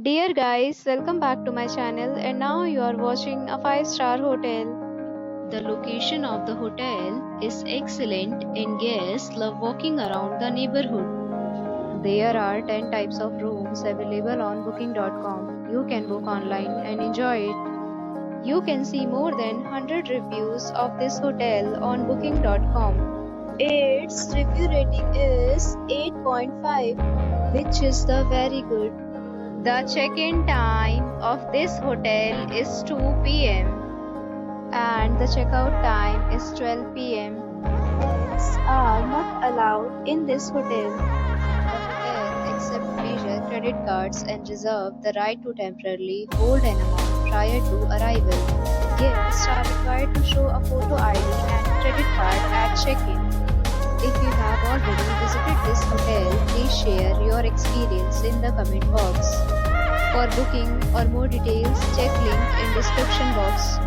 Dear guys, welcome back to my channel and now you are watching a 5-star hotel. The location of the hotel is excellent and guests love walking around the neighborhood. There are 10 types of rooms available on booking.com. You can book online and enjoy it. You can see more than 100 reviews of this hotel on booking.com. Its review rating is 8.5, which is the very good. The check-in time of this hotel is 2 p.m. and the checkout time is 12 p.m. Pets are not allowed in this hotel. The hotel accepts major credit cards and reserves the right to temporarily hold an amount prior to arrival. Guests are required to show a photo ID and credit card at check-in. If you have already visited this hotel, please share your experience in the comment box. For booking or more details, check link in description box.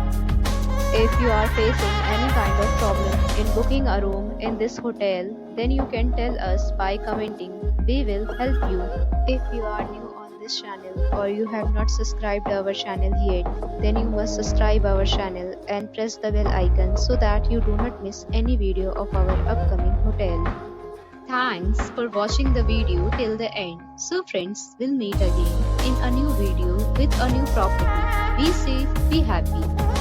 If you are facing any kind of problem in booking a room in this hotel, then you can tell us by commenting. We will help you. If you are new on this channel or you have not subscribed our channel yet, then you must subscribe our channel and press the bell icon so that you do not miss any video of our upcoming hotel. Thanks for watching the video till the end. So friends, we'll meet again in a new video with a new property. Be safe, be happy.